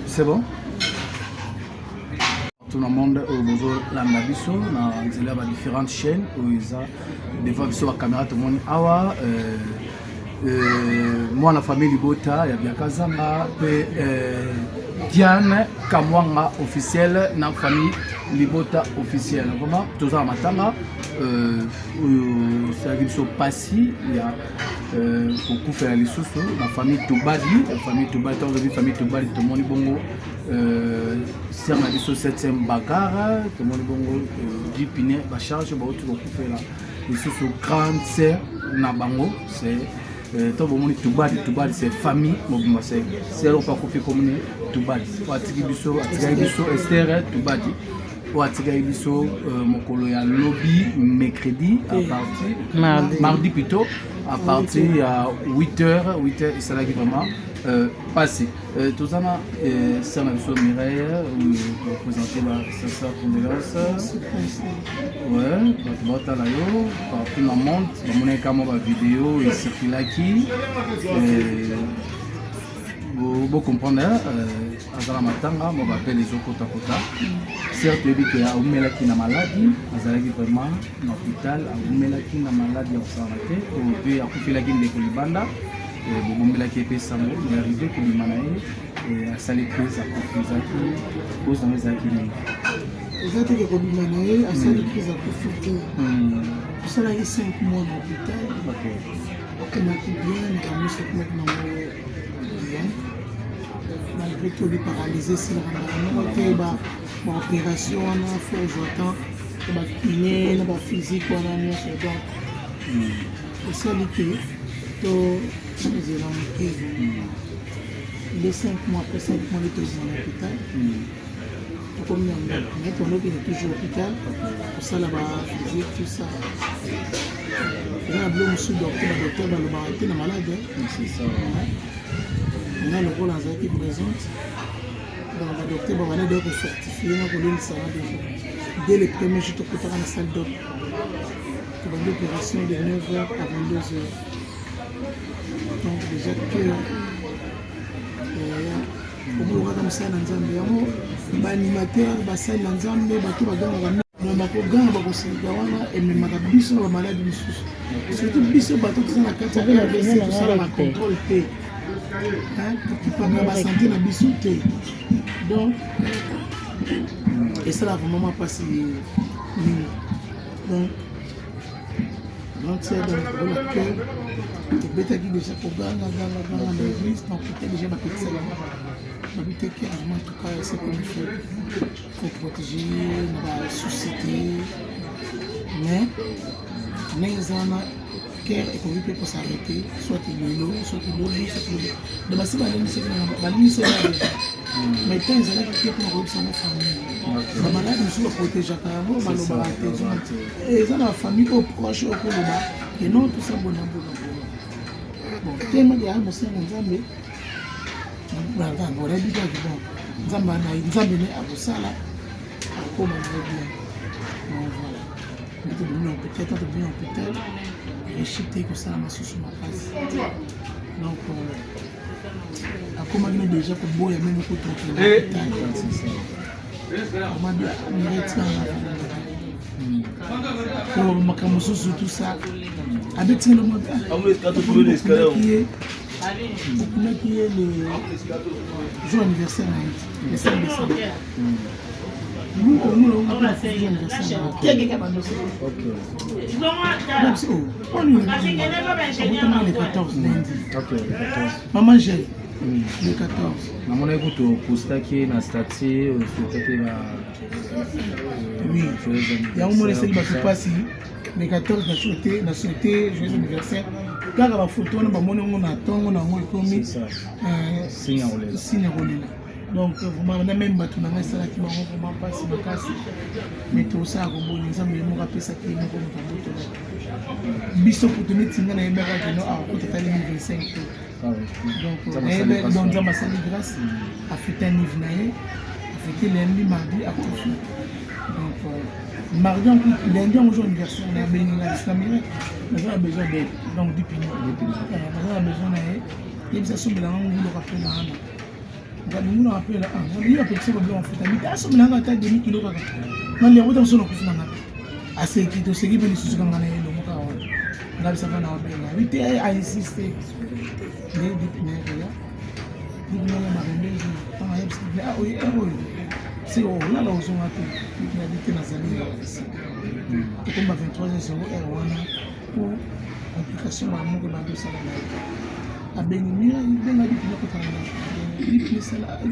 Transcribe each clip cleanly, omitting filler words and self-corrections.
C'est bon? Tout le monde au besoin la Nabiso, on a différentes chaînes où ils ont des fois sur la caméra tout le monde awa. Moi la famille Libota, il y a bien Kazanga, Diane Kamwanga officielle, la famille Libota officielle. Vraiment, tout ça matanga. C'est sur Passy, il y a beaucoup faire les sous la famille Toubadi, la famille Toubadi, tout le monde est bongo. C'est un avis sur 7e Bagara, tout le monde est bongo. Dipiné, la charge, beaucoup faire là. Les sous grande sœur Nabango, c'est tout le monde est Toubadi, c'est famille, c'est là où on peut comme Toubadi. Atigibiso, Esther Toubadi. Mokolo ya lobby mercredi à partir mardi plutôt à partir à 8h et ça là vraiment passé tout ça c'est un émission Mireille pour présenter ça condoléances ouais votre là yo partout dans le monde on a comme une vidéo et circule qui vous comprenez azala matanga on va appeler les autres kota certes il dit qu'il y a umela qui na maladie azala qui vraiment dans l'hôpital umela qui na maladie en santé ou puis a couper la guine de kolibanda et umela qui est sango il est arrivé que limanae et a salé prise à confusa qui cause dans les acquis exactement que kolibanae a salé prise à confusa ça là il 5 mois dans l'hôpital OK m'a qui bien mais on sait maintenant malgré tout les paralysés c'est la opération on a fait aujourd'hui la kiné la physique on a mis sur donc et ça l'était tout les 5 mois après 5 mois il était dans l'hôpital comme on est toujours à l'hôpital pour ça la physique tout ça il y a un bleu monsieur docteur dans le bar la malade c'est ça. On a le rôle en qui présente. Donc, le docteur va venir de certifier dans le salon dès les premiers jours dans la salle d'op. Tu vas l'opération de 9h à 22h. Donc, déjà que on va comme ça dans Zambie. L'animateur va salle dans Zambie, tout va gagner. On va gagner et même la biso va malade surtout biso bateau qui sont la carte avec tout ça la contrôle P. Qui parle de santé dans bisouté donc et ça là vraiment passé donc c'est dans le cœur et bêta qui déjà pour gagner l'église donc peut-être déjà ma petite ma petite qui en tout cas c'est comme il faut protéger la société mais les hommes cœur est convaincu pour s'arrêter, soit il l'eau, soit il l'eau, soit il l'eau. De ma c'est là déjà. Mais quand ils allaient quitter pour reprendre sa famille, la malade nous sommes protégés carrément, et ça la famille au proche au Koloba, et non tout ça bon. Bon, tellement de âmes aussi en Zambie. On a dit que bon, Zambie n'est à Boussala, comme on veut bien. Donc voilà. Peut-être bien hôpital, réchité que ça m'a sous ma face. Donc, à comment il est déjà pour boire, même pour tout l'hôpital. On m'a dit, on est là. makambo mosusu tout ça abetinga lomo okumaki ye le jour anniversaire na ye le 5 décembre maman gel le 14 namona ekuto postaki na statut souhaitaki ba oui yango mona esali bato mpasi le 14 na souhaité joyeux anniversaire kaka bafoto wana bamoni yango na ntongo na yango ekomi signe ya kolela donc vraiment na même bato na ngai esalaki bango vraiment mpasi makasi mais tosala koboni nzambe moko apesaki ye moko moto abotola biso kutu neti nga nayebaka keno akotatali 2025 donc nzambe asali grâce afete anive na ye afete lundi mardi akufi donc mardi lundi yango jour anniversaire na yabeninga islamire naza na besoin d'aide donc dipini naza na besoin na ye yebisa sombelanga nguloko apena ana ngabinguna apela ngabiyo apekisa babilo mafuta mita asombelanga ata demi kilo kaka naliakota moso nakufi na ngapi aseki toseki mpe lisusu kanga na ye lomoka wana ngabisaka na wabenga bite ainsiste nde dipinere dipinere mabembezi tanga yebisa oyo si olala ozonga te nabi te nazali ekomba 23 r wana po complication bamoko bandosala na ye abengi mira benga dipine kotanga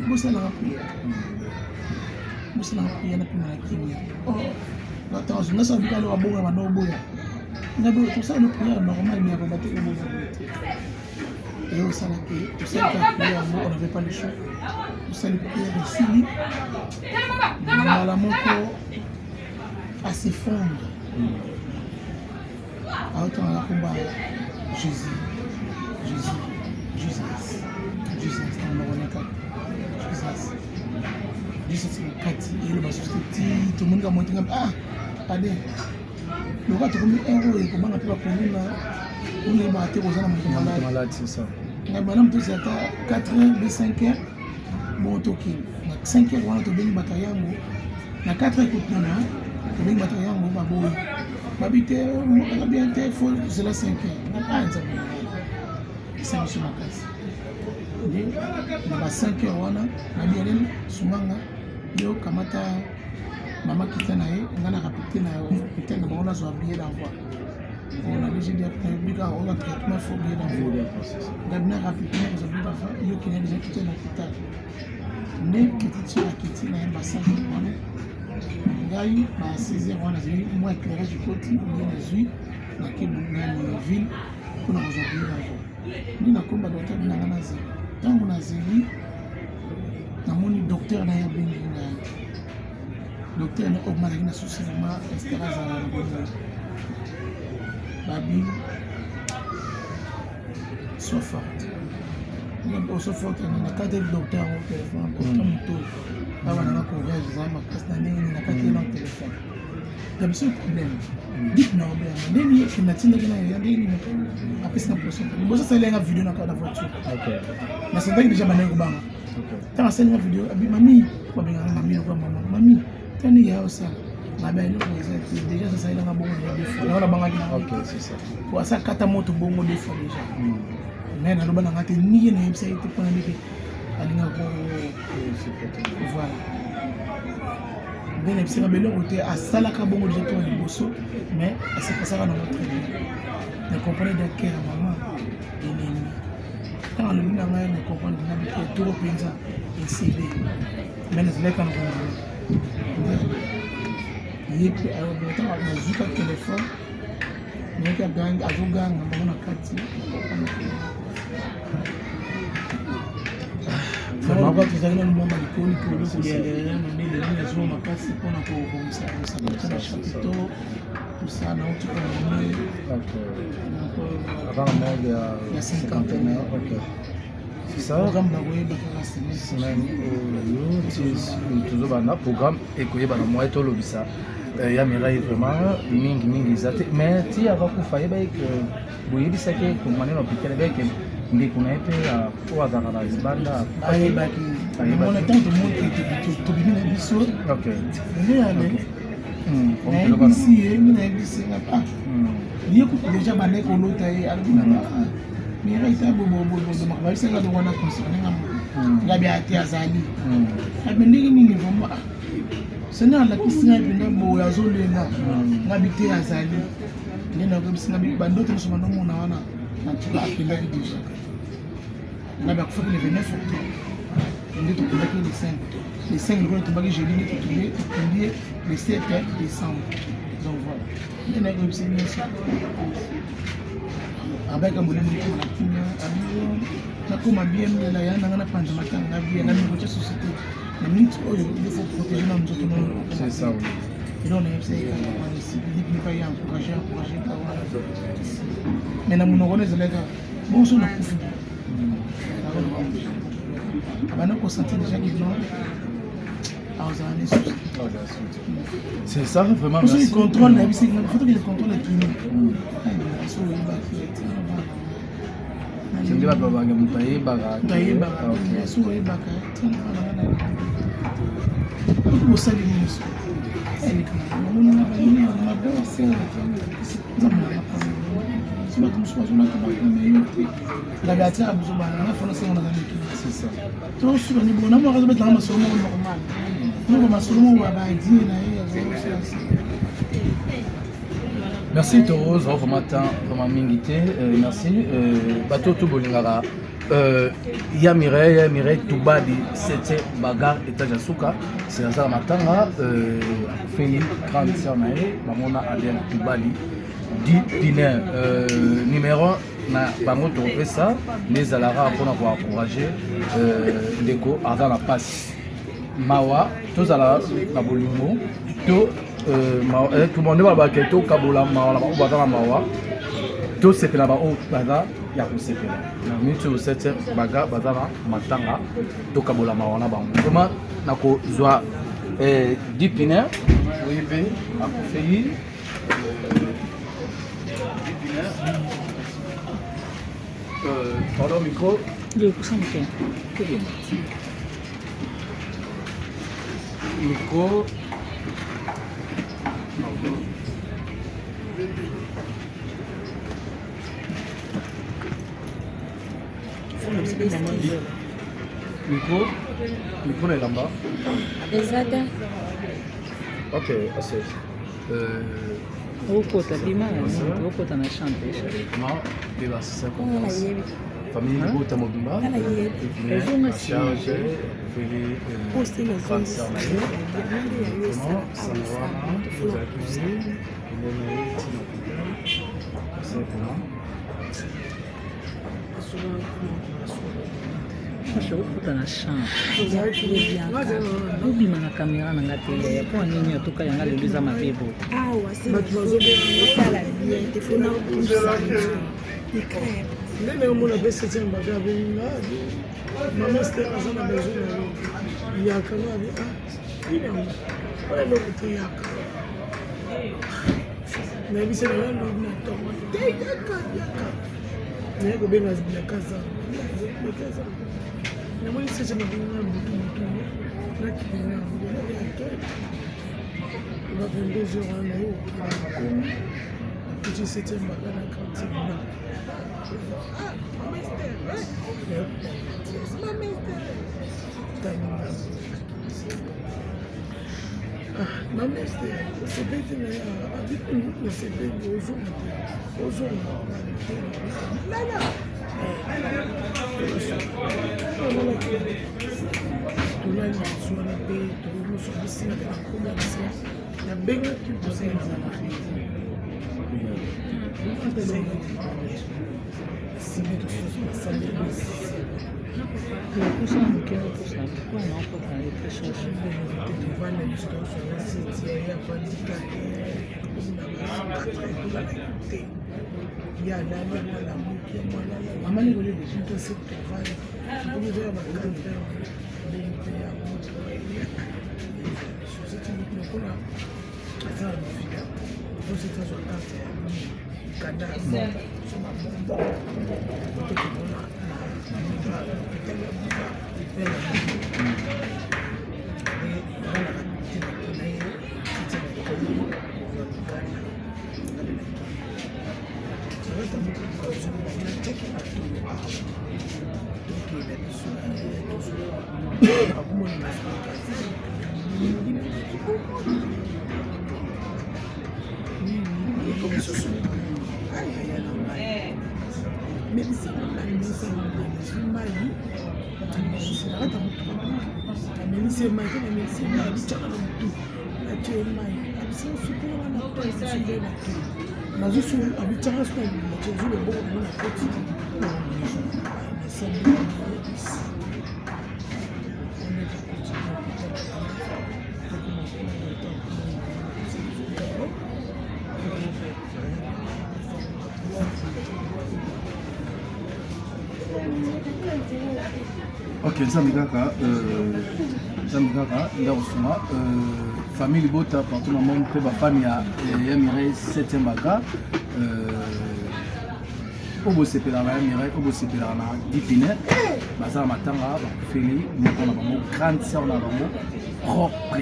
bosalanga priere na pima na kimia attention nasala bikalo wabonga bana oboya ngabe tosala no priere normal mais avant bateka boza bote et osala ke tosala priere yango on avait pas le choix tosali priere esili mbala moko asefondre aotanga komba jésus kati eloba sosi ti tomonika motinga ade loka tokomi ero ekobanga mpe bakoluna ona yebaka te koza na moto maladi ngai bana moto esi ata 4h be 5h bon tokende na 5h wana tobengi bato yango na 4h kotunana tobengi bato yango baboyi babi te mokaa bien te fo zela 5h na nzambe esanga so makasi nde na ba 5h wana nabi aleni sumanga yo kamata mama kita na ye nga na rapite na hôpital na bango nazwa billet d'envoi on a déjà dit bika on a traitement faux billet d'envoi ngabi na rapite na kozwa billet d'envoi yo kina déjà quitté l'hôpital nde kiti na kiti na ye ba 5h wana ngai ba 6h wana nazwi mwa éclairage ekoti nde nazwi nakebungani ville mpona kozwa billet d'envoi nde nakomba docteur binanga na zeli ntango na zeli namoni docteur na ye abengi nga docteur ne augmentaki na souci vraiment espérance ala na bongo babi sois forte sois forte na kati ya docteur yango téléphone ota moto awa nanga courage eza makasi na ndenge nini na kati ye na téléphone ya biso problème dit na obeyanga ndeni natindaki na yo ndenge nini apesi na poso liboso asalenga video na voiture nasentaki déjà bandenge kobanga ntango asalinga video abi mami babenganga mami lokola mami tani ya osala mabe eloko eza te déjà sasalelanga bongo na deux fois yango nabangaki na po asa kata moto bongo deux fois déjà mais naloba nanga te niye nayebisa ye te mpona ndeke alingaka voilà nde nayebisaka beloko te asalaka bongo déjà mpona liboso mais asepasaka nango très bien na comprendre de cœur ya mama elemi ntango alobi na ngai na comprendre na bike toko mpenza esebe mais nazalaka na kongo ye mpe ntango nazuka telefone nayeki azoganga bango na kati vraiment tozali na libomba likoli polo kolialela nondeleli nazwa makasi mpona kobomisa na chapiteau tusa na otuka mone ya 50 programme nakoyeba kaka semaine tozobanda programme ekoyebana mwa etolobisa ya mirai vraiment mingi eza te mais ti avakufa yebaki boyebisaki komane na hôpital ebaki ndeko na ye mpe oyo azalaka na libanda ayebaki mona ntango tomoni tobimi na biso nde ale nayebisi ye mi nayebisinga pa ye déjà bandeki kolota ye alobinanga mira ita bobobobodomaka babisenga dongo wana concernenga ngabi ate azali abe ndenge nini vraimen sene alakisinga mpenda boye azolenga ngabi te azali nde nakoyebisinga bandoto nyonso bandomona wana natuka apendaki déjà ngabi akufaki le 29 octobre nde tokendaki le 5 likolo tombaki jeudi nde totombie le 7 décembre donc voilà nde nakoyebisi nyonso abayaka molemo likoma na kimia abio nakoma bien mela ya nanga na panza matanga na bien na mikotia société na minute oyo il faut protéger na nzoto na c'est ça oui et donc c'est ici il pas y encourager mais na monoko na zeleka bonso na kufu abana ko sentir déjà que non c'est ça vraiment parce qu'il contrôle la vie c'est il faut qu'il contrôle la clinique Sindi bato babanga mutaye baka so yebaka osali nyonso bato mosusu bazolaka bameyo te ngabi atia ya bozobana nafona sengo nazaleki tosukani bona moko azobetanga masolo moko normal moko masolo moko babadie na ye azosasi. Merci Torose, vraiment mingité, merci. Bateau tout bolingara. Ya Mireille Toubadi, c'était bagarre étage Asuka, c'est ça matanga fait grande sœur nae, mamona Adèle Toubadi. 10 dîner numéro na bango to ça, les alara pour avoir encouragé Ndeko avant la passe. Mawa, tous à la bolingo, tout le monde va baketo kabola mawa ou batala mawa tout c'est là-bas au baga ya ko c'est là mais tu sais baga bazala matanga to kabola mawa na bango vraiment nako zwa 10 pinaires oui ben a fait 10 pinaires pardon micro micro micro na elamba ezada ok assez okota bima okota na chambre ma beba c'est famille de Bota Mobimba et puis à charge feli comment ça va vous accueillir okota na chambre obima na caméra na nga te ya mpo nini atoka yanga lelo eza mabebo ndenge omona mpe 7e baga abeninga mama ster aza na besoin na yo yaka nga abi oyo eloko te yaka nayebisi na lalo na ntongo te yaka naye kobenga yaka za namoni 7e babenga butu nakilina yake ba 22 heures wana naye okila petit 7e baga na kantine lisusu mais ça ok, nzambe kaka ndakosunga famille libota partout na monde mpe bafani ya Mireille 7e baga oyo bosepelaka na ya Mireille oyo bosepelaka na dipine baza na matanga bakufeli moko na bango grande sœur na bango propre.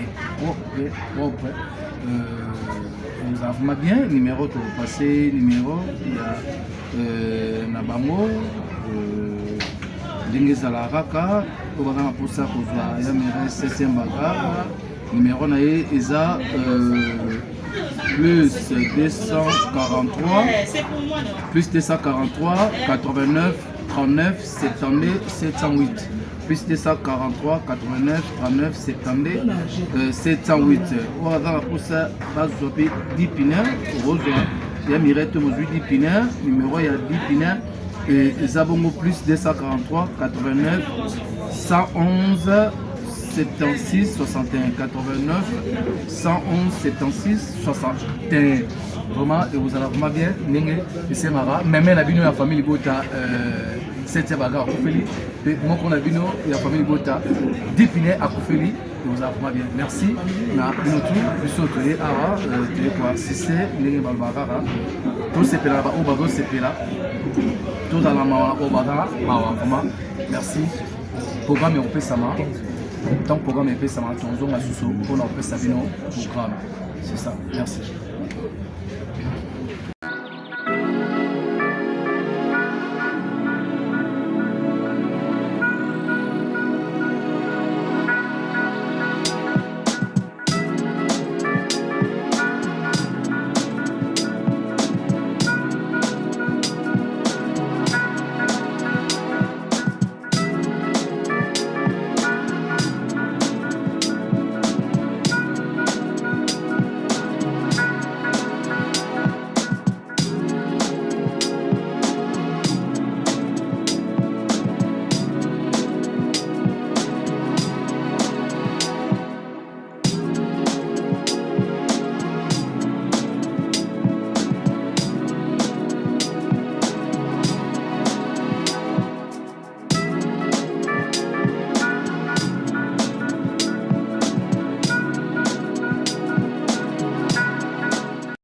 Vous avez vraiment bien numéro to passé numéro ya na bango ndenge ezalaka po baza na mposa kozwa ya Mireille 7e baga numéro na ye eza plus 243 89 39 72 708 plus 243 89 39 72 708 oyo aza na mposa bazwa mpe 10 piner ozwa ya Mireille to bozwi 10 piner numéro ya 10 piner eza bongo plus 243 89 111 76 61 89 111 76 61 vraiment et vous allez vraiment bien ndenge esengaka meme na bino ya famille libota 7e baga akufeli pe moko na bino ya famille libota dipine akufeli et vous allez vraiment bien merci na bino tu biso toye awa toye koassiste ndenge balobaka kaka tosepela ba oyo bazosepela tozala mawa oyo baza mawa vraiment merci programme ekopesama tant que programme epesama tozonga susu mpona kopesa bino programme c'est ça merci.